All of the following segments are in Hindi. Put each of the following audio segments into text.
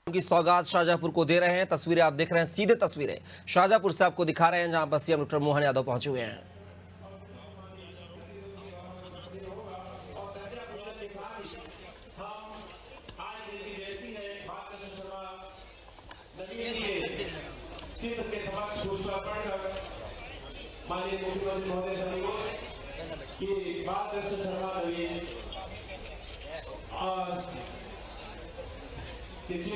की सौगात शाहजहांपुर को दे रहे हैं। तस्वीरें आप देख रहे हैं, सीधे तस्वीरें शाहजहांपुर से आपको दिखा रहे हैं, जहां पर सीएम डॉक्टर मोहन यादव पहुंचे हुए हैं। माननीय मुख्यमंत्री महोदय की बात शर्मा नवीन और दीप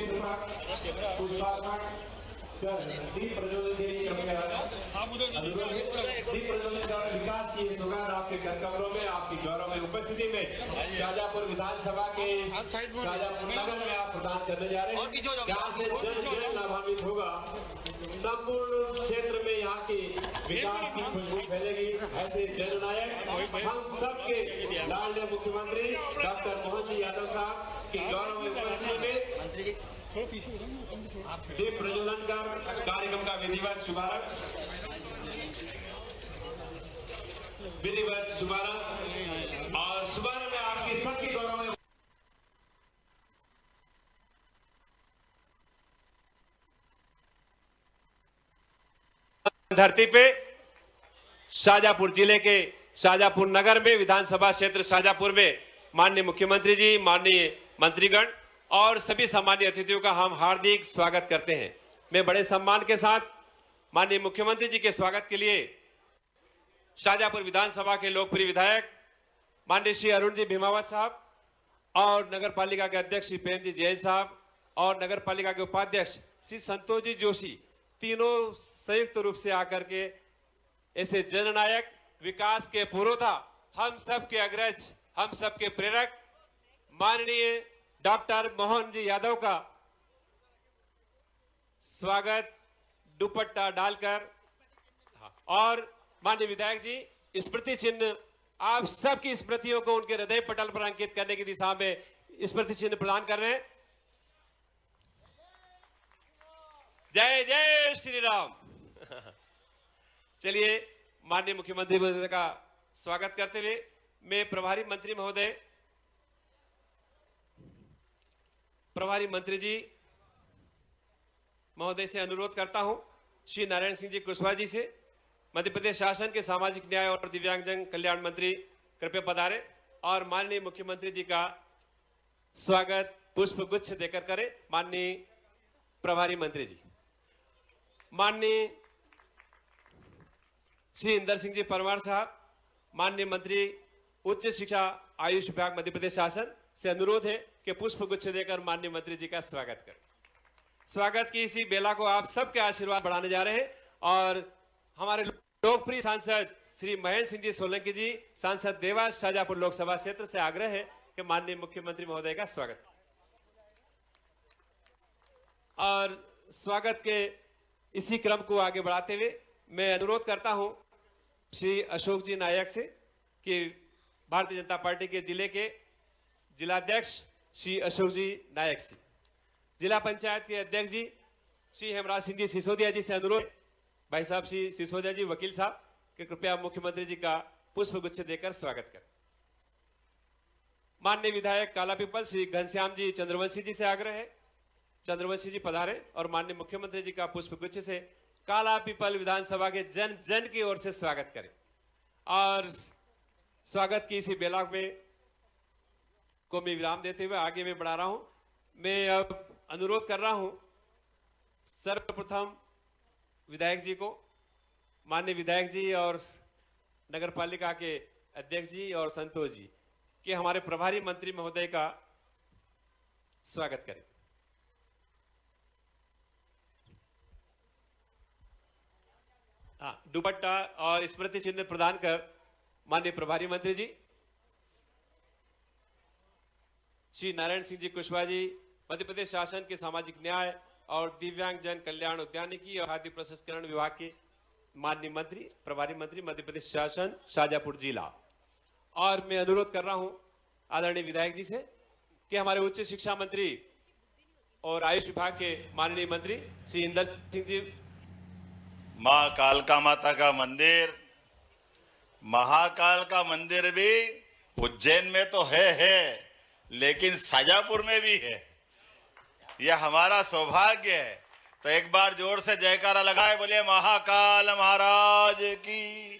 प्रज्वलित विकास की सौगात आपके घर कमरों में आपकी गौरव में उपस्थिति में शाहजहांपुर विधानसभा के शाहजहांपुर नगर में आप प्रदान करने जा रहे हैं। यहाँ से जन लाभान्वित होगा। संपूर्ण क्षेत्र में यहाँ की विकास की खुशबू फैलेगी। ऐसे जननायक हम सबके लाडले मुख्यमंत्री डॉक्टर मोहन जी यादव साहब की गौरव में उपस्थिति में दीप प्रज्वलन कर कार्यक्रम का विधिवत शुभारंभ और शुभारंभ में आपकी सबकी गौरव में धरती पे शाहजहांपुर जिले के शाहजहांपुर नगर में विधानसभा क्षेत्र शाहजहांपुर में माननीय मुख्यमंत्री जी, माननीय मंत्रीगण और सभी सम्मानित अतिथियों का हम हार्दिक स्वागत करते हैं। मैं बड़े सम्मान के साथ माननीय मुख्यमंत्री जी के स्वागत के लिए शाहजहांपुर विधानसभा के लोकप्रिय विधायक माननीय श्री अरुण जी भीमावत साहब और नगर पालिका के अध्यक्ष श्री प्रेम जी जैन साहब और नगर पालिका के उपाध्यक्ष श्री संतोष जी जोशी, तीनों संयुक्त रूप से आकर के ऐसे जननायक, विकास के पुरोधा, हम सबके अग्रज, हम सबके प्रेरक माननीय डॉक्टर मोहन जी यादव का स्वागत दुपट्टा डालकर और माननीय विधायक जी स्मृति चिन्ह आप सबकी स्मृतियों को उनके हृदय पटल पर अंकित करने की दिशा में स्मृति चिन्ह प्रदान कर रहे हैं। जय जय श्री राम। चलिए माननीय मुख्यमंत्री महोदय का स्वागत करते हुए मैं प्रभारी मंत्री जी महोदय से अनुरोध करता हूं, श्री नारायण सिंह जी कुशवाहा जी से, मध्य प्रदेश शासन के सामाजिक न्याय और दिव्यांगजन कल्याण मंत्री कृपया पधारे और माननीय मुख्यमंत्री जी का स्वागत पुष्प गुच्छ देकर करें। माननीय प्रभारी मंत्री जी, माननीय श्री इंदर सिंह जी परमार साहब, माननीय मंत्री उच्च शिक्षा आयुष विभाग मध्य प्रदेश शासन से अनुरोध है कि पुष्प गुच्छ देकर माननीय मंत्री जी का स्वागत करें। स्वागत की इसी बेला को आप सबके आशीर्वाद बढ़ाने जा रहे हैं और हमारे लोकप्रिय सांसद श्री महेंद्र सिंह जी सोलंकी जी, सांसद देवास शाहजहांपुर लोकसभा क्षेत्र से आग्रह है कि माननीय मुख्यमंत्री महोदय का स्वागत और स्वागत के इसी क्रम को आगे बढ़ाते हुए मैं अनुरोध करता हूं श्री अशोक जी नायक से कि भारतीय जनता पार्टी के जिले के जिलाध्यक्ष श्री अशोक जी नायक से, जिला पंचायत के अध्यक्ष जी श्री हेमराज सिंह जी सिसोदिया जी से अनुरोध, भाई साहब श्री सिसोदिया जी वकील साहब के कृपया मुख्यमंत्री जी का पुष्प गुच्छ देकर स्वागत करें। माननीय विधायक कालापीपल श्री घनश्याम जी चंद्रवंशी जी से आग्रह है, चंद्रवंशी जी पधारे और माननीय मुख्यमंत्री जी का पुष्प गुच्छ से कालापीपल विधानसभा के जन जन की ओर से स्वागत करें और स्वागत की इसी बेला में को मैं विराम देते हुए आगे मैं बढ़ा रहा हूं। मैं अब अनुरोध कर रहा हूं सर्वप्रथम विधायक जी को, माननीय विधायक जी और नगर पालिका के अध्यक्ष जी और संतोष जी के हमारे प्रभारी मंत्री महोदय का स्वागत करें। दुपट्टा और स्मृति चिन्ह प्रदान कर माननीय प्रभारी मंत्री जी श्री नारायण सिंह जी कुशवाहा जी, मध्य प्रदेश शासन के सामाजिक न्याय और दिव्यांगजन कल्याण उद्यानिकी और खाद्य प्रसंस्करण विभाग के माननीय मंत्री, प्रभारी मंत्री मध्य प्रदेश शासन शाहजहांपुर जिला, और मैं अनुरोध कर रहा हूं आदरणीय विधायक जी से कि हमारे उच्च शिक्षा मंत्री और आयुष विभाग के माननीय मंत्री श्री इंदर सिंह जी, माँ कालका माता का मंदिर, महाकाल का मंदिर भी उज्जैन में तो है लेकिन शाहजहांपुर में भी है। यह हमारा सौभाग्य है। तो एक बार जोर से जयकारा लगाए, बोलिए महाकाल महाराज की,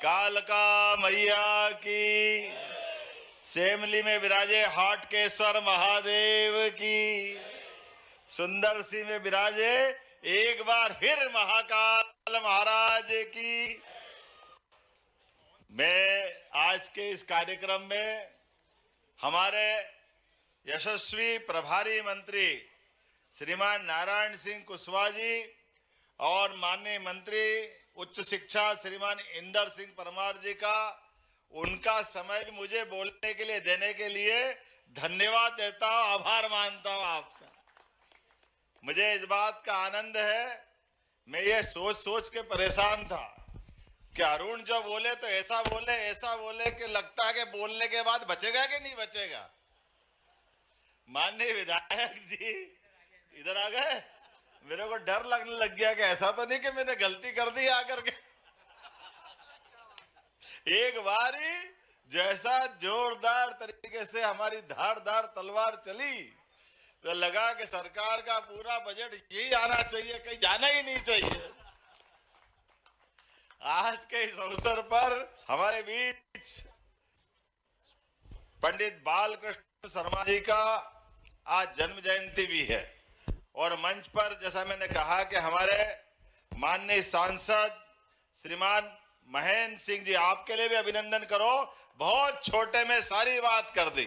कालका मैया की, सेमली में विराजे हाटकेश्वर महादेव की, सुंदर सी में विराजे एक बार फिर महाकाल महाराज की। मैं आज के इस कार्यक्रम में हमारे यशस्वी प्रभारी मंत्री श्रीमान नारायण सिंह कुशवाहा जी और माननीय मंत्री उच्च शिक्षा श्रीमान इंदर सिंह परमार जी का, उनका समय मुझे बोलने के लिए देने के लिए धन्यवाद देता हूं, आभार मानता हूं आपका। मुझे इस बात का आनंद है, मैं ये सोच सोच के परेशान था कि अरुण जो बोले तो ऐसा बोले कि लगता है कि बोलने के बाद बचेगा कि नहीं बचेगा। माननीय विधायक जी इधर आ गए, मेरे को डर लगने लग गया कि ऐसा तो नहीं कि मैंने गलती कर दी आकर के। एक बार ही जैसा जोरदार तरीके से हमारी धारदार तलवार चली तो लगा कि सरकार का पूरा बजट यही आना चाहिए, कहीं जाना ही नहीं चाहिए। आज के इस अवसर पर हमारे बीच पंडित बालकृष्ण शर्मा जी का आज जन्म जयंती भी है और मंच पर जैसा मैंने कहा कि हमारे माननीय सांसद श्रीमान महेंद्र सिंह जी, आपके लिए भी अभिनंदन करो, बहुत छोटे में सारी बात कर दी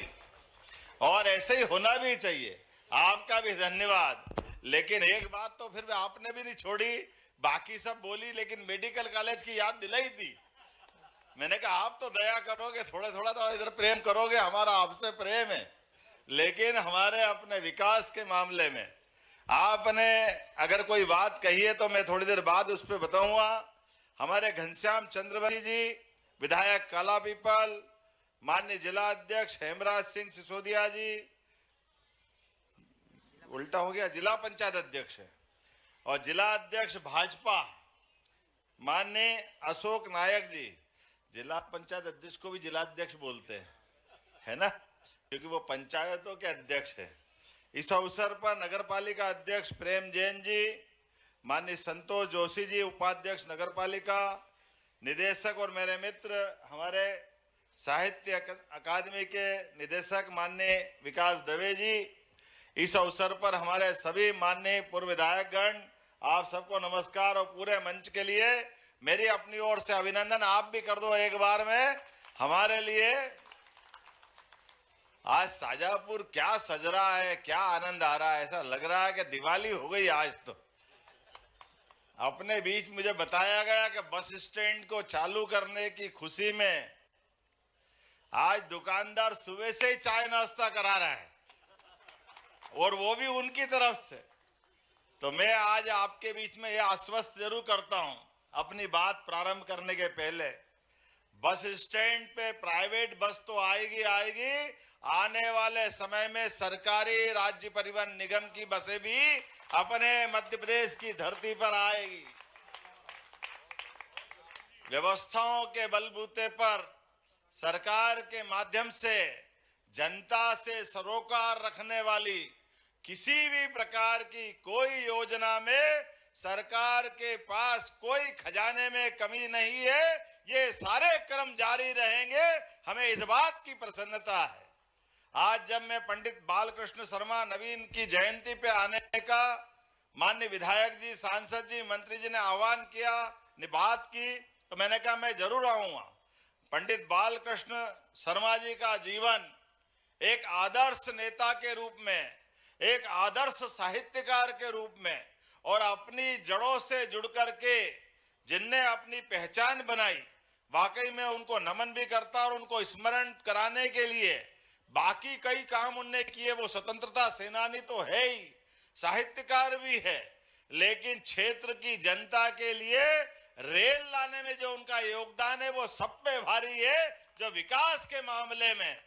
और ऐसे ही होना भी चाहिए। आपका भी धन्यवाद। लेकिन एक बात तो फिर आपने भी नहीं छोड़ी, बाकी सब बोली, लेकिन मेडिकल कॉलेज की याद दिलाई थी। मैंने कहा आप तो दया करोगे, थोड़ा थोड़ा तो इधर प्रेम करोगे, हमारा आपसे प्रेम है, लेकिन हमारे अपने विकास के मामले में आपने अगर कोई बात कही है तो मैं थोड़ी देर बाद उस पर बताऊंगा। हमारे घनश्याम चंद्रवंशी जी, विधायक काला पीपल, माननीय जिला अध्यक्ष हेमराज सिंह सिसोदिया जी, उल्टा हो गया, जिला पंचायत अध्यक्ष है, और जिला अध्यक्ष भाजपा माननीय अशोक नायक जी, जिला पंचायत अध्यक्ष को भी जिला अध्यक्ष बोलते हैं, है ना, क्योंकि वो पंचायतों के अध्यक्ष है। इस अवसर पर नगरपालिका अध्यक्ष प्रेम जैन जी, माननीय संतोष जोशी जी, उपाध्यक्ष नगरपालिका, निदेशक और मेरे मित्र हमारे साहित्य अकादमी के निदेशक माननीय विकास दवे जी, इस अवसर पर हमारे सभी माननीय पूर्व विधायकगण, आप सबको नमस्कार और पूरे मंच के लिए मेरी अपनी ओर से अभिनंदन। आप भी कर दो एक बार में हमारे लिए। आज शाजापुर क्या सज रहा है, क्या आनंद आ रहा है, ऐसा लग रहा है कि दिवाली हो गई आज तो। अपने बीच मुझे बताया गया कि बस स्टैंड को चालू करने की खुशी में आज दुकानदार सुबह से ही चाय नाश्ता करा रहा है और वो भी उनकी तरफ से। तो मैं आज आपके बीच में ये आश्वस्त जरूर करता हूं अपनी बात प्रारंभ करने के पहले, बस स्टैंड पे प्राइवेट बस तो आएगी, आने वाले समय में सरकारी राज्य परिवहन निगम की बसें भी अपने मध्य प्रदेश की धरती पर आएगी। व्यवस्थाओं के बलबूते पर सरकार के माध्यम से जनता से सरोकार रखने वाली किसी भी प्रकार की कोई योजना में सरकार के पास कोई खजाने में कमी नहीं है। ये सारे क्रम जारी रहेंगे, हमें इस बात की प्रसन्नता है। आज जब मैं पंडित बालकृष्ण शर्मा नवीन की जयंती पे आने का माननीय विधायक जी, सांसद जी, मंत्री जी ने आह्वान किया, ने बात की, तो मैंने कहा मैं जरूर आऊंगा। पंडित बालकृष्ण शर्मा जी का जीवन एक आदर्श नेता के रूप में, एक आदर्श साहित्यकार के रूप में और अपनी जड़ों से जुड़ करके जिनने अपनी पहचान बनाई, वाकई में उनको नमन भी करता और उनको स्मरण कराने के लिए बाकी कई काम उनने किए। वो स्वतंत्रता सेनानी तो है ही, साहित्यकार भी है, लेकिन क्षेत्र की जनता के लिए रेल लाने में जो उनका योगदान है वो सब पे भारी है। जो विकास के मामले में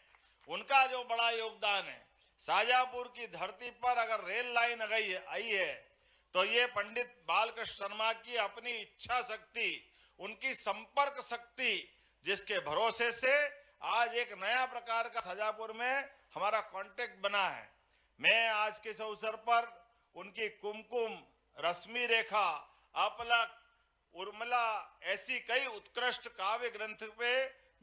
उनका जो बड़ा योगदान है, शाजापुर की धरती पर अगर रेल लाइन आई है तो ये पंडित बालकृष्ण शर्मा की अपनी इच्छा शक्ति, उनकी संपर्क शक्ति, जिसके भरोसे से आज एक नया प्रकार का शाजापुर में हमारा कांटेक्ट बना है। मैं आज के इस अवसर पर उनकी कुमकुम, रश्मि रेखा, अपलक, उर्मिला ऐसी कई उत्कृष्ट काव्य ग्रंथ पे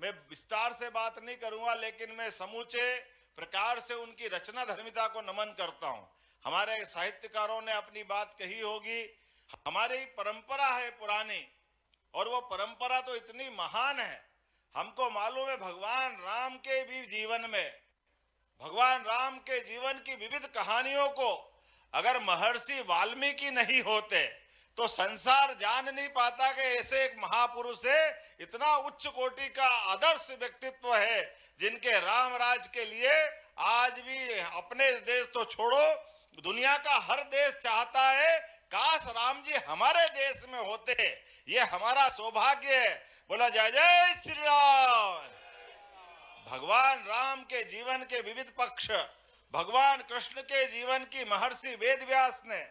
मैं विस्तार से बात नहीं करूंगा, लेकिन मैं समूचे प्रकार से उनकी रचना धर्मिता को नमन करता हूं। हमारे साहित्यकारों ने अपनी बात कही होगी, हमारी परंपरा है पुरानी, और वो परंपरा तो इतनी महान है। हमको मालूम है भगवान राम के भी जीवन में, भगवान राम के जीवन की विविध कहानियों को अगर महर्षि वाल्मीकि नहीं होते तो संसार जान नहीं पाता कि ऐसे एक महापुरुष है, इतना उच्च कोटि का आदर्श व्यक्तित्व है, जिनके राम राज के लिए आज भी अपने देश तो छोड़ो, दुनिया का हर देश चाहता है काश राम जी हमारे देश में होते, ये हमारा सौभाग्य है। बोला जय जय श्री राम। भगवान राम के जीवन के विविध पक्ष, भगवान कृष्ण के जीवन की महर्षि वेदव्यास ने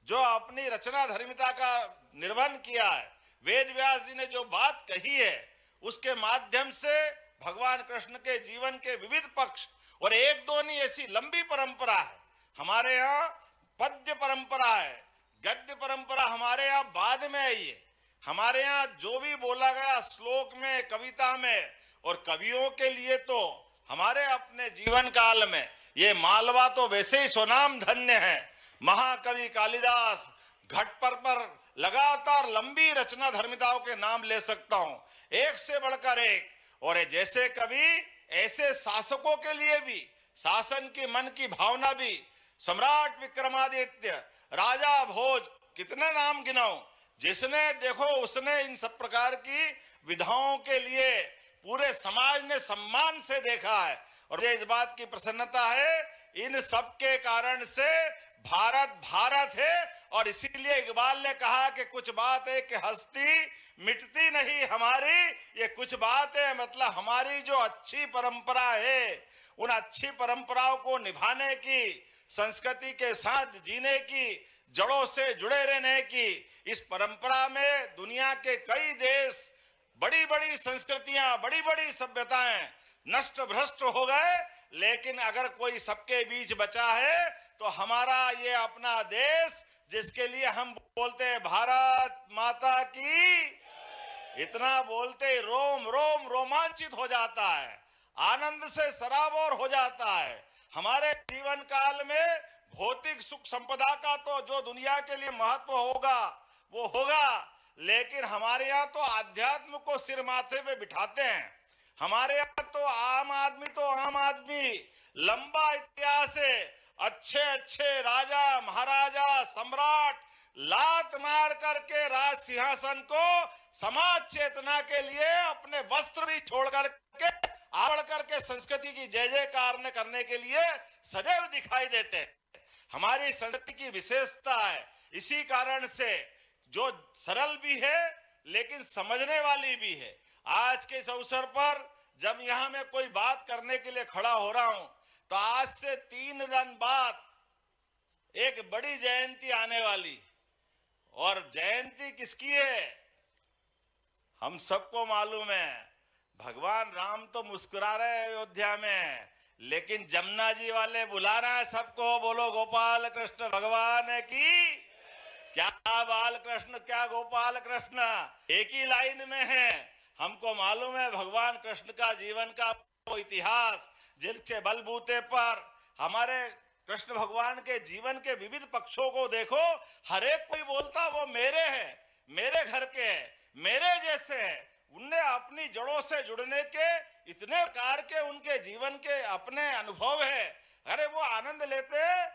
जो अपनी रचना धर्मिता का निर्वहन किया है, वेदव्यास जी ने जो बात कही है, उसके माध्यम से भगवान कृष्ण के जीवन के विविध पक्ष, और एक दो नहीं ऐसी लंबी परंपरा है। हमारे यहाँ पद्य परंपरा है, गद्य परंपरा हमारे यहाँ बाद में आई है। हमारे यहाँ जो भी बोला गया श्लोक में, कविता में, और कवियों के लिए तो हमारे अपने जीवन काल में ये मालवा तो वैसे ही स्वनाम धन्य है। महाकवि कालिदास, घट पर लगातार लंबी रचना धर्मिताओं के नाम ले सकता हूं, एक से बढ़कर एक। और जैसे कवि ऐसे शासकों के लिए भी, शासन की मन की भावना भी, सम्राट विक्रमादित्य, राजा भोज, कितने नाम गिनाऊं, जिसने देखो उसने इन सब प्रकार की विधाओं के लिए पूरे समाज ने सम्मान से देखा है। और इस बात की प्रसन्नता है, इन सब के कारण से भारत भारत है। और इसीलिए इकबाल ने कहा कि कुछ बात है कि हस्ती मिटती नहीं हमारी, ये कुछ बात है मतलब हमारी जो अच्छी परंपरा है, उन अच्छी परंपराओं को निभाने की, संस्कृति के साथ जीने की, जड़ों से जुड़े रहने की, इस परंपरा में दुनिया के कई देश, बड़ी बड़ी संस्कृतियां, बड़ी बड़ी सभ्यताएं नष्ट भ्रष्ट हो गए, लेकिन अगर कोई सबके बीच बचा है तो हमारा ये अपना देश, जिसके लिए हम बोलते हैं भारत माता की, इतना बोलते रोम रोम रोमांचित हो जाता है, आनंद से सराबोर हो जाता है। हमारे जीवन काल में भौतिक सुख संपदा का तो जो दुनिया के लिए महत्व होगा वो होगा, लेकिन हमारे यहाँ तो आध्यात्म को सिर माथे पे बिठाते हैं। हमारे यहाँ तो आम आदमी, लंबा इतिहास है, अच्छे अच्छे राजा महाराजा सम्राट लात मार करके राज सिंहासन को समाज चेतना के लिए अपने वस्त्र भी छोड़ करके आवड़ करके संस्कृति की जय जयकार करने के लिए सदैव दिखाई देते हैं। हमारी संस्कृति की विशेषता है, इसी कारण से जो सरल भी है लेकिन समझने वाली भी है। आज के इस अवसर पर जब यहां मैं कोई बात करने के लिए खड़ा हो रहा हूं, तो आज से 3 दिन बाद एक बड़ी जयंती आने वाली, और जयंती किसकी है हम सबको मालूम है। भगवान राम तो मुस्कुरा रहे हैं अयोध्या में, लेकिन जमुना जी वाले बुला रहे हैं सबको, बोलो गोपाल कृष्ण भगवान की। क्या बाल कृष्ण, क्या गोपाल कृष्ण, एक ही लाइन में है। हमको मालूम है भगवान कृष्ण का जीवन का वो इतिहास, जिसके बलबूते पर हमारे कृष्ण भगवान के जीवन के विविध पक्षों को देखो, हर एक कोई बोलता वो मेरे हैं, मेरे घर के हैं, मेरे जैसे हैं। उनने अपनी जड़ों से जुड़ने के इतने प्रकार के उनके जीवन के अपने अनुभव है। अरे वो आनंद लेते हैं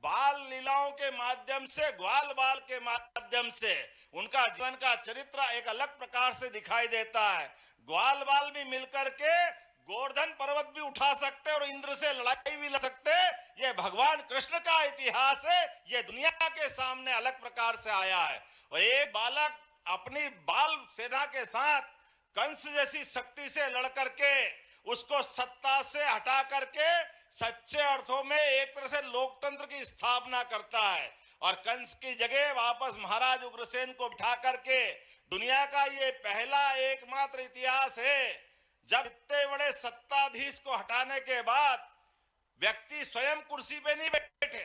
बाल लीलाओं के माध्यम से, ग्वाल बाल के माध्यम से उनका जीवन का चरित्र एक अलग प्रकार से दिखाई देता है। ग्वाल बाल भी मिलकर के गोवर्धन पर्वत भी उठा सकते और इंद्र से लड़ाई भी लड़ सकते। ये भगवान कृष्ण का इतिहास है, ये दुनिया के सामने अलग प्रकार से आया है। और एक बालक अपनी बाल सेना के साथ कंस जैसी शक्ति से लड़ करके उसको सत्ता से हटा करके सच्चे अर्थों में एक तरह से लोकतंत्र की स्थापना करता है, और कंस की जगह वापस महाराज उग्रसेन को बिठा करके दुनिया का ये पहला एकमात्र इतिहास है जब इतने बड़े सत्ताधीश को हटाने के बाद व्यक्ति स्वयं कुर्सी पे नहीं बैठे,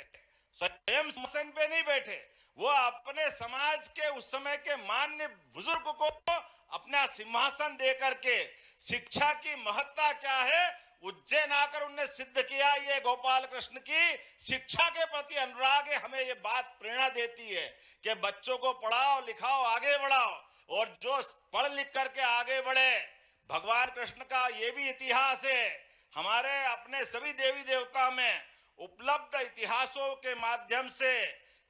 स्वयं सिंहासन पे नहीं बैठे, वो अपने समाज के उस समय के मान्य बुजुर्ग को अपना सिंहासन दे करके शिक्षा की महत्ता क्या है उज्जैन आकर उनने सिद्ध किया। ये गोपाल कृष्ण की शिक्षा के प्रति अनुराग है, हमें ये बात प्रेरणा देती है कि बच्चों को पढ़ाओ लिखाओ आगे बढ़ाओ, और जो पढ़ लिख करके आगे बढ़े, भगवान कृष्ण का ये भी इतिहास है। हमारे अपने सभी देवी देवता में उपलब्ध इतिहासों के माध्यम से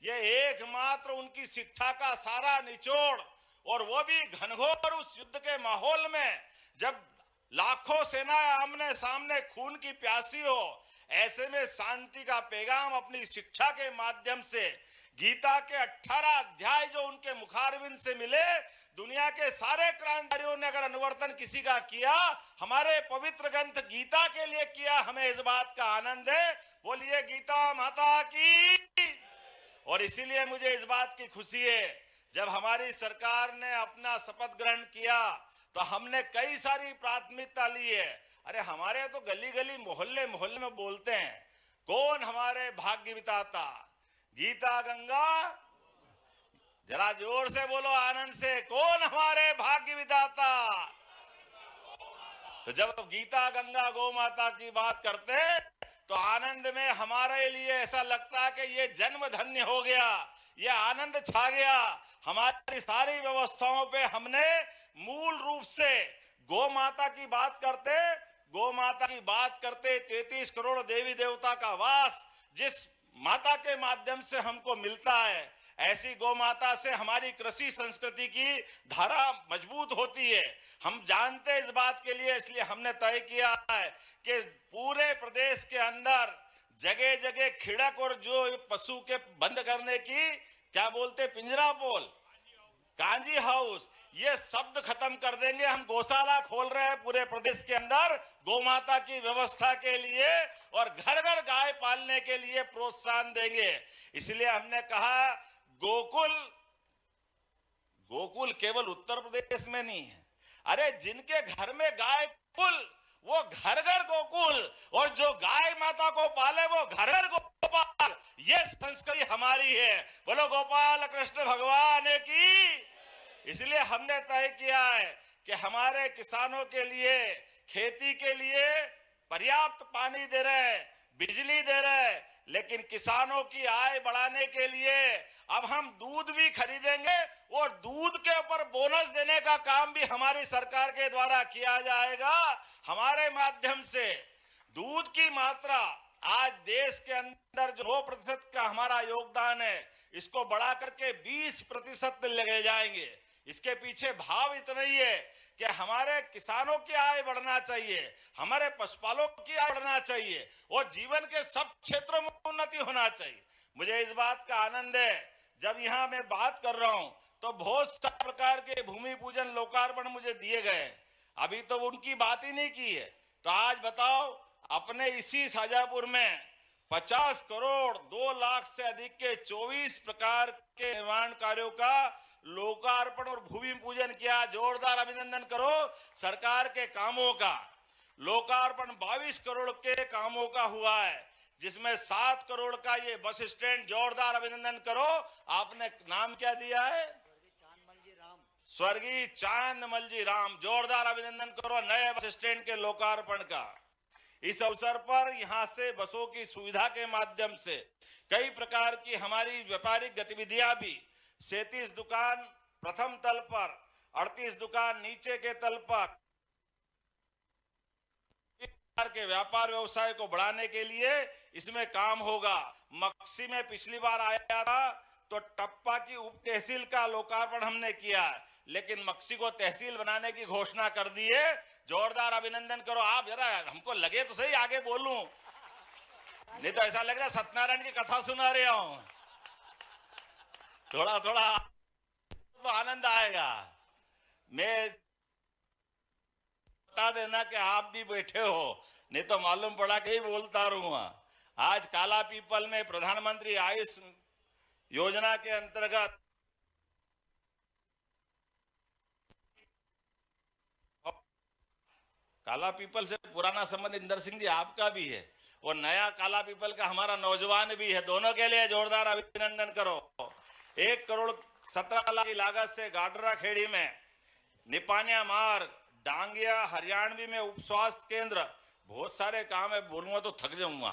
ये एकमात्र उनकी शिक्षा का सारा निचोड़, और वो भी घनघोर उस युद्ध के माहौल में जब लाखों सेनाएं आमने सामने खून की प्यासी हो, ऐसे में शांति का पैगाम अपनी शिक्षा के माध्यम से गीता के 18 अध्याय जो उनके मुखारविंद से मिले, दुनिया के सारे क्रांतिकारियों ने अगर अनुवर्तन किसी का किया, हमारे पवित्र ग्रंथ गीता के लिए किया। हमें इस बात का आनंद है। बोलिए गीता माता की। और इसीलिए मुझे इस बात की खुशी है, जब हमारी सरकार ने अपना शपथ ग्रहण किया तो हमने कई सारी प्राथमिकता ली है। अरे हमारे तो गली गली मोहल्ले मोहल्ले में बोलते हैं, कौन हमारे भाग्य विधाता, गीता गंगा, जरा जोर से बोलो आनंद से, कौन हमारे भाग्य विधाता। तो जब गीता गंगा गौ माता की बात करते तो आनंद में हमारे लिए ऐसा लगता है कि ये जन्म धन्य हो गया, ये आनंद छा गया। हमारी सारी व्यवस्थाओं पे हमने मूल रूप से गौ माता की बात करते 33 करोड़ देवी देवता का वास जिस माता के माध्यम से हमको मिलता है, ऐसी गौ माता से हमारी कृषि संस्कृति की धारा मजबूत होती है। हम जानते हैं इस बात के लिए, इसलिए हमने तय किया है कि पूरे प्रदेश के अंदर जगह जगह खिड़क और जो पशु के बंद करने की क्या बोलते पिंजरा पोल, कांजी हाउस, ये शब्द खत्म कर देंगे। हम गौशाला खोल रहे हैं पूरे प्रदेश के अंदर गौ माता की व्यवस्था के लिए, और घर घर गाय पालने के लिए प्रोत्साहन देंगे। इसलिए हमने कहा गोकुल केवल उत्तर प्रदेश में नहीं है, अरे जिनके घर में गाय कुल वो घर घर गोकुल, और जो गाय माता को पाले वो घर घर गोपाल। ये संस्कृति हमारी है। बोलो गोपाल कृष्ण भगवान की। इसलिए हमने तय किया है कि हमारे किसानों के लिए, खेती के लिए पर्याप्त पानी दे रहे, बिजली दे रहे, लेकिन किसानों की आय बढ़ाने के लिए अब हम दूध भी खरीदेंगे, और दूध के ऊपर बोनस देने का काम भी हमारी सरकार के द्वारा किया जाएगा। हमारे माध्यम से दूध की मात्रा आज देश के अंदर जो 2% का हमारा योगदान है, इसको बढ़ा करके 20% ले जाएंगे। इसके पीछे भाव इतना ही है कि हमारे किसानों की आय बढ़ना चाहिए, हमारे पशुपालकों की आय बढ़ना चाहिए, और जीवन के सब क्षेत्रों में उन्नति होना चाहिए। मुझे इस बात का आनंद है, जब यहाँ मैं बात कर रहा हूं तो बहुत सारे प्रकार के भूमि पूजन लोकार्पण मुझे दिए गए, अभी तो उनकी बात ही नहीं की है। तो आज बताओ, अपने इसी शाजापुर में 50 करोड़ 2 लाख से अधिक के 24 प्रकार के निर्माण कार्यों का लोकार्पण और भूमि पूजन किया। जोरदार अभिनंदन करो सरकार के कामों का। लोकार्पण 22 करोड़ के कामों का हुआ है, जिसमें 7 करोड़ का ये बस स्टैंड। जोरदार अभिनंदन करो। आपने नाम क्या दिया है? स्वर्गीय चांदमल जी राम। जोरदार अभिनंदन करो नए बस स्टैंड के लोकार्पण का। इस अवसर पर यहां से बसों की सुविधा के माध्यम से कई प्रकार की हमारी व्यापारिक गतिविधियां भी, 37 दुकान प्रथम तल पर, 38 दुकान नीचे के तल पर के व्यापार व्यवसाय को बढ़ाने के लिए इसमें काम होगा। मक्सी में पिछली बार आया था तो टप्पा की उप तहसील का लोकार्पण हमने किया, लेकिन मक्सी को तहसील बनाने की घोषणा कर दी है। जोरदार अभिनंदन करो। आप जरा, हमको लगे तो सही आगे बोलूं, नहीं तो ऐसा लग रहा सत्यनारायण की कथा सुना रहा हूं। थोड़ा थोड़ा तो आनंद आएगा। मैं बता देना कि आप भी बैठे हो, नहीं तो मालूम पड़ा कि ही बोलता रहूंगा। आज काला पीपल में प्रधानमंत्री आयुष योजना के अंतर्गत काला पीपल से पुराना संबंध इंदर सिंह जी आपका भी है, वो नया काला पीपल का हमारा नौजवान भी है, दोनों के लिए जोरदार अभिनंदन करो। 1,17,00,000 की लागत से गाडरा खेड़ी में निपानिया मार्ग, डांगिया हरियाणवी में उप स्वास्थ्य केंद्र, बहुत सारे काम है, बोलूंगा तो थक जाऊंगा।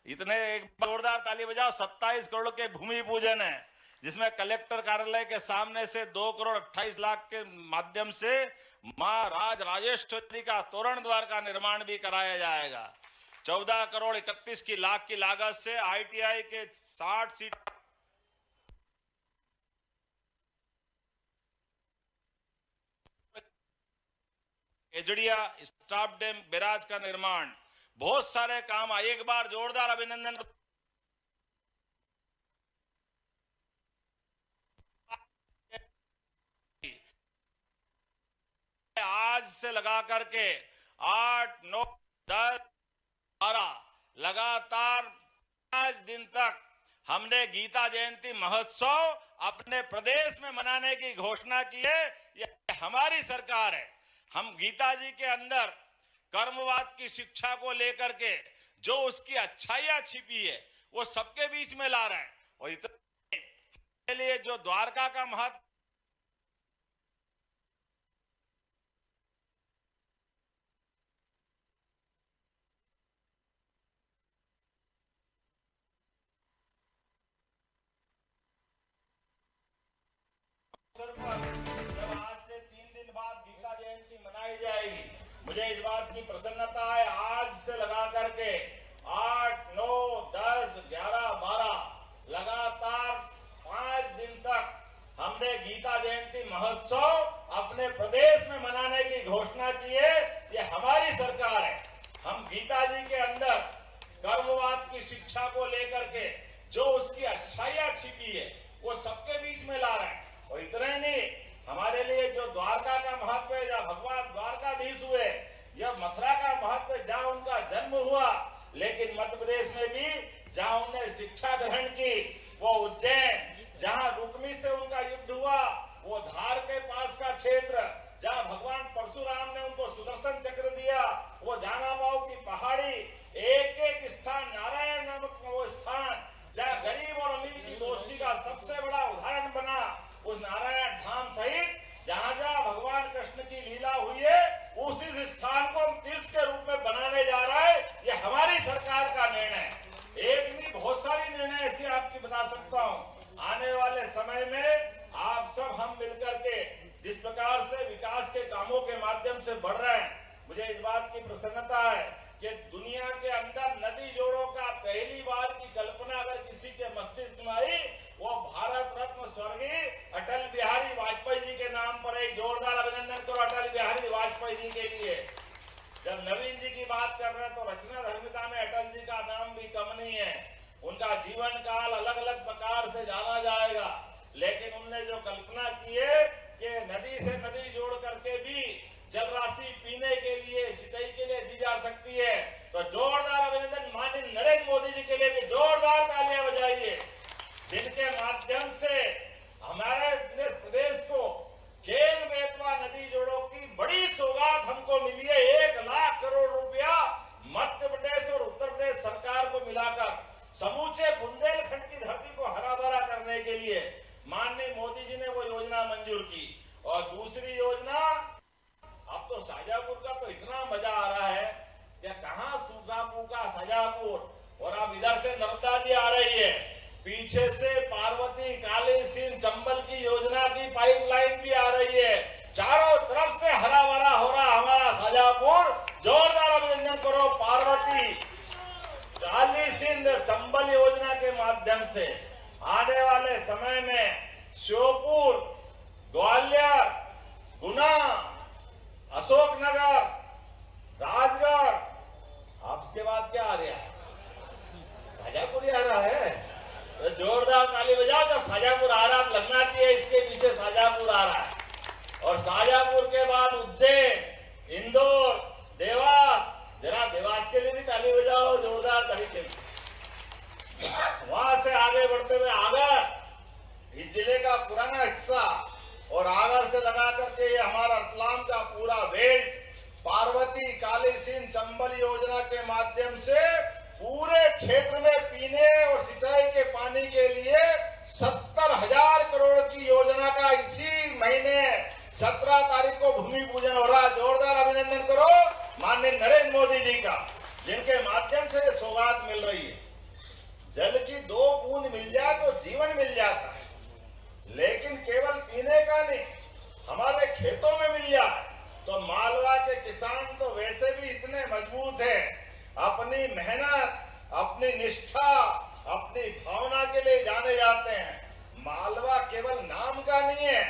इतने एक जोरदार ताली बजाओ। 27 करोड़ के भूमि पूजन है, जिसमें कलेक्टर कार्यालय के सामने से 2,28,00,000 के माध्यम से मां राज राजेश्वरी का तोरण द्वार का निर्माण भी कराया जाएगा। 14,31,00,000 की लागत से ITI के 60 सीट एजड़िया स्टाफ डैम बैराज का निर्माण, बहुत सारे काम। एक बार जोरदार अभिनंदन। आज से लगा करके 8, 9, 10, 12 लगातार 5 दिन तक हमने गीता जयंती महोत्सव अपने प्रदेश में मनाने की घोषणा की है। यह हमारी सरकार है। हम गीता जी के अंदर कर्मवाद की शिक्षा को लेकर के जो उसकी अच्छाइयां छिपी है वो सबके बीच में ला रहे हैं। और इतने लिए जो द्वारका का महत्व जब आज से 3 दिन बाद गीता जयंती मनाई जाएगी, मुझे इस बात की प्रसन्नता है। आज से लगा करके 8, 9, 10, 11, 12 लगातार 5 दिन तक हमने गीता जयंती महोत्सव अपने प्रदेश में मनाने की घोषणा की है। ये हमारी सरकार है। हम गीता जी के अंदर कर्मवाद की शिक्षा को लेकर के जो उसकी अच्छाइयां छिपी है वो सबके बीच में ला रहे हैं। और इतना ही नहीं, हमारे लिए जो द्वारका का महत्व है, जहाँ भगवान द्वारकाधीश हुए, यह मथुरा का महत्व है जहाँ उनका जन्म हुआ, लेकिन मध्य प्रदेश में भी जहाँ उन्होंने शिक्षा ग्रहण की, वो उज्जैन, जहाँ रुक्मी से उनका युद्ध हुआ, वो धार के पास का क्षेत्र, जहाँ भगवान परशुराम ने उनको सुदर्शन चक्र दिया, वो जानाबाव की पहाड़ी, एक एक स्थान, नारायण नामक वो स्थान जहाँ गरीब और अमीर की दोस्ती का सबसे बड़ा उदाहरण बना, उस नारायण धाम सहित जहाँ जहाँ भगवान कृष्ण की लीला हुई है, उसी स्थान को हम तीर्थ के रूप में बनाने जा रहा है। ये हमारी सरकार का निर्णय है। एक नहीं, बहुत सारी निर्णय ऐसी आपकी बता सकता हूँ। आने वाले समय में आप सब हम मिलकर के जिस प्रकार से विकास के कामों के माध्यम से बढ़ रहे हैं, मुझे इस बात की प्रसन्नता है कि दुनिया के अंदर नदी जोड़ों का पहली बार की कल्पना अगर किसी के मस्तिष्क में आई, वो भारत रत्न स्वर्गीय अटल बिहारी वाजपेयी जी के नाम पर है। जोरदार अभिनंदन करो अटल बिहारी वाजपेयी जी के लिए। जब नवीन जी की बात कर रहे हैं तो रचना धर्मिता में अटल जी का नाम भी कम नहीं है। उनका जीवन काल अलग अलग प्रकार से जाना जाएगा, लेकिन उनने जो कल्पना की है कि नदी से नदी जोड़ करके भी जल राशि पीने के लिए, सिंचाई के लिए दी जा सकती है, तो जोरदार अभिनंदन माननीय नरेंद्र मोदी जी के लिए भी जोरदार तालियां बजाइए, जिनके माध्यम से हमारे प्रदेश को खेल बेतवा नदी जोड़ों की बड़ी सौगात हमको मिली है। 1 लाख करोड़ रुपया मध्य प्रदेश और उत्तर प्रदेश सरकार को मिलाकर समूचे बुंदेलखंड की धरती को हरा भरा करने के लिए माननीय मोदी जी ने वो योजना मंजूर की। और दूसरी योजना, अब तो शाजापुर का तो इतना मजा आ रहा है कि कहां सूखा फूका शाजापुर, और अब इधर से नर्मदा जी आ रही है, पीछे से पार्वती, काली सिंध, चंबल की योजना की पाइपलाइन भी आ रही है। चारों तरफ से हरा भरा हो रहा हमारा शाजापुर। जोरदार अभिनंदन करो पार्वती, काली सिंध, चंबल योजना के माध्यम से आने वाले समय में श्योपुर, ग्वालियर, गुना, अशोकनगर, राजगढ़, अब उसके बाद क्या आ गया, शाजापुर ही आ रहा है। तो जोरदार ताली बजाओ, जब शाजापुर आ रहा लगना चाहिए इसके पीछे शाजापुर आ रहा है। और शाजापुर के बाद उज्जैन, इंदौर, देवास, जरा देवास के लिए भी ताली बजाओ जोरदार तरीके से। वहां से आगे बढ़ते हुए आगर, इस जिले का पुराना हिस्सा, और आगर से लगा करके ये हमारा रतलाम का पूरा बेल्ट पार्वती, काली सिंध, चंबल योजना के माध्यम से पूरे क्षेत्र में पीने और सिंचाई के पानी के लिए 70,000 करोड़ की योजना का इसी महीने 17 तारीख को भूमि पूजन हो रहा है। जोरदार अभिनंदन करो माननीय नरेंद्र मोदी जी का, जिनके माध्यम से ये सौगात मिल रही है। जल की 2 बूंद मिल जाए तो जीवन मिल जाता है, लेकिन केवल पीने का नहीं, हमारे खेतों में मिल जाए तो मालवा के किसान तो वैसे भी इतने मजबूत हैं, अपनी मेहनत, अपनी निष्ठा, अपनी भावना के लिए जाने जाते हैं। मालवा केवल नाम का नहीं है,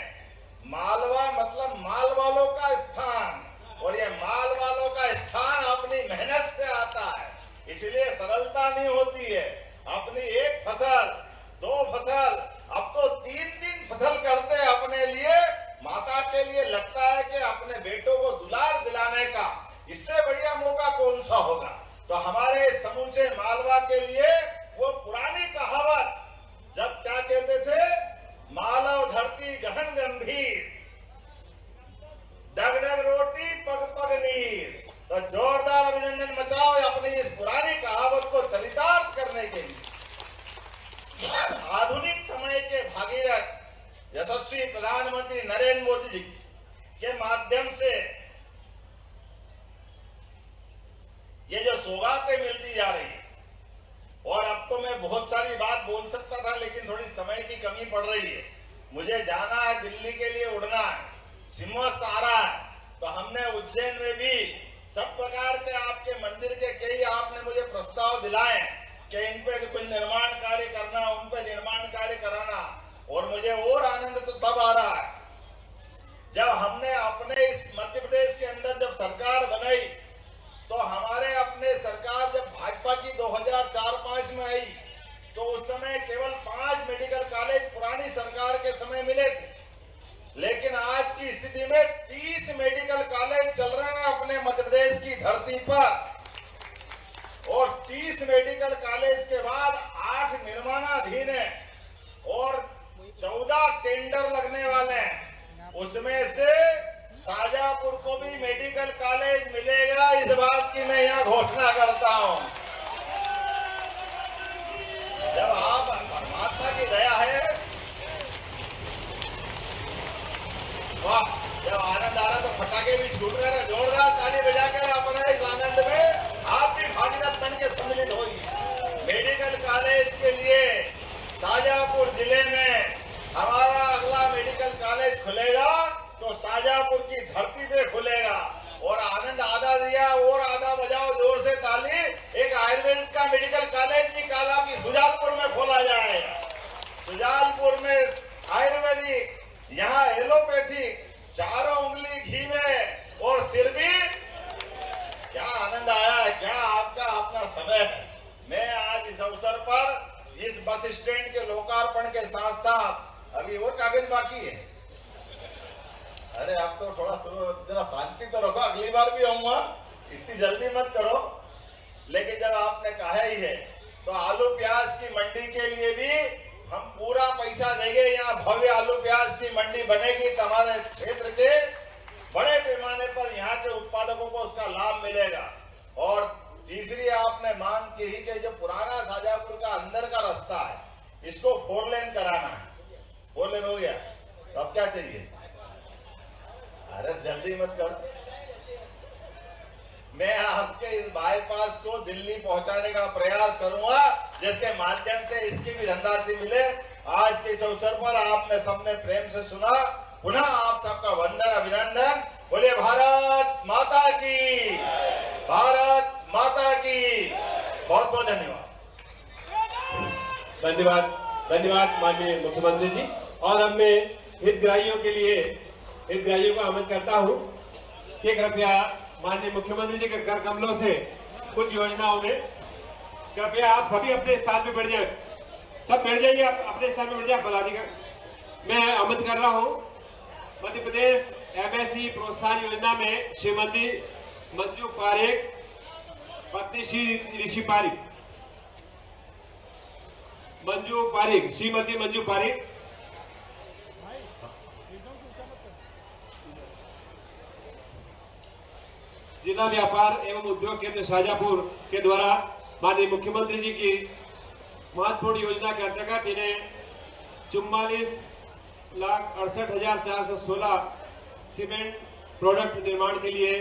मालवा मतलब माल वालों का स्थान, और ये माल वालों का स्थान अपनी मेहनत से आता है, इसलिए सरलता नहीं होती है। अपनी एक फसल, 2 फसल, अब तो 3-3 फसल करते हैं अपने लिए, माता के लिए लगता है कि अपने बेटों को दुलार दिलाने का इससे बढ़िया मौका कौन सा होगा। तो हमारे समूचे मालवा के लिए वो पुरानी कहावत, जब क्या कहते थे, मालव धरती गहन गंभीर, डग डग रोटी पग पग नीर, तो जोरदार अभिनंदन मचाओ अपनी इस पुरानी कहावत को चरितार्थ करने के लिए। आधुनिक समय के भागीरथ यशस्वी प्रधानमंत्री नरेंद्र मोदी जी के माध्यम से ये जो सौगातें मिलती जा रही है, और अब तो मैं बहुत सारी बात बोल सकता था, लेकिन थोड़ी समय की कमी पड़ रही है। मुझे जाना है, दिल्ली के लिए उड़ना है, सिंहस्थ आ रहा है, तो हमने उज्जैन में भी सब प्रकार के आपके मंदिर के कई आपने मुझे प्रस्ताव दिलाए कि इन पे कुछ निर्माण कार्य करना, उन पे निर्माण कार्य कराना, और मुझे और आनंद तो तब आ रहा है जब हमने अपने इस मध्य प्रदेश के अंदर जब सरकार बनाई, तो हमारे अपने सरकार जब भाजपा की 2004-05 में आई, तो उस समय केवल 5 मेडिकल कॉलेज पुरानी सरकार के समय मिले थे, लेकिन आज की स्थिति में 30 मेडिकल कॉलेज चल रहे हैं अपने मध्य प्रदेश की धरती पर, और 30 मेडिकल कॉलेज के बाद 8 निर्माणाधीन है और 14 टेंडर लगने वाले हैं। उसमें से शाजापुर को भी मेडिकल कॉलेज मिलेगा, इस बात की मैं यहाँ घोषणा करता हूँ। जब आप परमात्मा की दया है, वाह, जब आनंद आ रहा तो फटाके भी छूट रहे हैं। जोरदार ताली बजाकर अपने इस आनंद में आप भी भागीरथ बन के सम्मिलित होइए। मेडिकल कॉलेज के लिए शाजापुर जिले में हमारा अगला मेडिकल कॉलेज खुलेगा तो शाजापुर की धरती पे खुलेगा, और आनंद आधा दिया और आधा बजाओ जोर से ताली। एक आयुर्वेद का मेडिकल कॉलेज निकाला कि सुजालपुर में खोला जाएगा। सुजालपुर में आयुर्वेदिक, यहाँ एलोपैथिक, चारों उंगली घी में, और सिर भी। क्या आनंद आया है, क्या आपका अपना समय है। मैं आज इस अवसर पर इस बस स्टैंड के लोकार्पण के साथ साथ अभी और कागज बाकी है। अरे आप तो थोड़ा जरा शांति तो रखो, अगली बार भी आऊंगा, इतनी जल्दी मत करो। लेकिन जब आपने कहा ही है तो आलू प्याज की मंडी के लिए भी हम पूरा पैसा देंगे। यहाँ भव्य आलू प्याज की मंडी बनेगी, हमारे क्षेत्र के बड़े पैमाने पर यहाँ के उत्पादकों को उसका लाभ मिलेगा। और तीसरी आपने मांग की ही कि जो पुराना शाजापुर का अंदर का रास्ता है, इसको 4 लेन कराना है। 4 लेन हो गया, तो अब क्या चाहिए? अरे जल्दी मत करो। मैं आपके इस बाईपास को दिल्ली पहुंचाने का प्रयास करूंगा, जिसके माध्यम से इसकी भी धनराशि मिले। आज के इस अवसर पर आपने सबने प्रेम से सुना। पुनः आप सबका वंदन, अभिनंदन। बोले भारत माता की, भारत माता की। बहुत बहुत धन्यवाद। धन्यवाद, धन्यवाद माननीय मुख्यमंत्री जी। और अब मैं हितग्राहियों को आमंत्रित करता हूं कि कृपया माननीय मुख्यमंत्री जी के कर कमलों से कुछ योजनाओं में कृपया आप सभी अपने स्थान पे बैठ जाए। सब बैठ जाइए, आप अपने स्थान पे बैठ जाए। पदाधिकारी मैं आमंत्रित कर रहा हूं मध्य प्रदेश एमएसई प्रोत्साहन योजना में श्रीमती मंजू पारेख, पत्नी श्री ऋषि पारेख, श्रीमती मंजू पारेख, जिला व्यापार एवं उद्योग केंद्र शाजापुर के द्वारा माननीय मुख्यमंत्री जी की महत्वपूर्ण योजना के अंतर्गत इन्हें 44,68,416 सीमेंट प्रोडक्ट निर्माण के लिए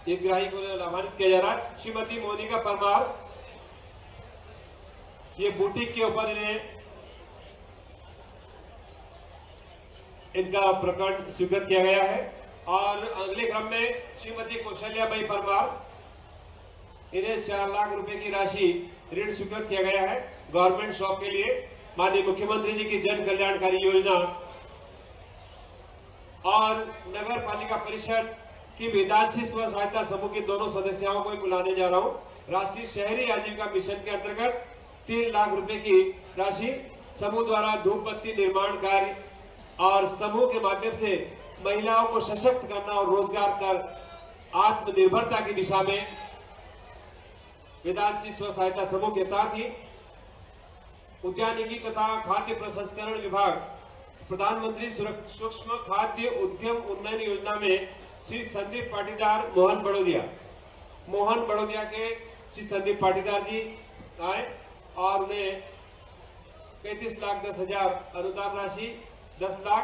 एक ग्राही को लाभान्वित किया जा रहा है। श्रीमती मोनिका परमार, ये बुटीक के ऊपर इन्हें इनका प्रकरण स्वीकृत किया गया है। और अगले क्रम में श्रीमती कौशल्याबाई परमार, इन्हें 4 लाख रुपए की राशि ऋण स्वीकृत किया गया है गवर्नमेंट शॉप के लिए। माननीय मुख्यमंत्री जी की जन कल्याणकारी योजना और नगर पालिका परिषद की वेदांशी स्व सहायता समूह की दोनों सदस्यों को बुलाने जा रहा हूं। राष्ट्रीय शहरी आजीविका मिशन के अंतर्गत 3 लाख रुपए की राशि समूह द्वारा धूप बत्ती निर्माण कार्य और समूह के माध्यम से महिलाओं को सशक्त करना और रोजगार कर आत्मनिर्भरता की दिशा में वेदांशी स्व सहायता समूह के साथ ही उद्यानिकी तथा खाद्य प्रसंस्करण विभाग प्रधानमंत्री सूक्ष्म खाद्य उद्यम उन्नयन योजना में श्री संदीप पाटीदार मोहन बड़ोदिया के श्री संदीप पाटीदार जी आए और उन्हें 35,10,000 अनुदान राशि 10 लाख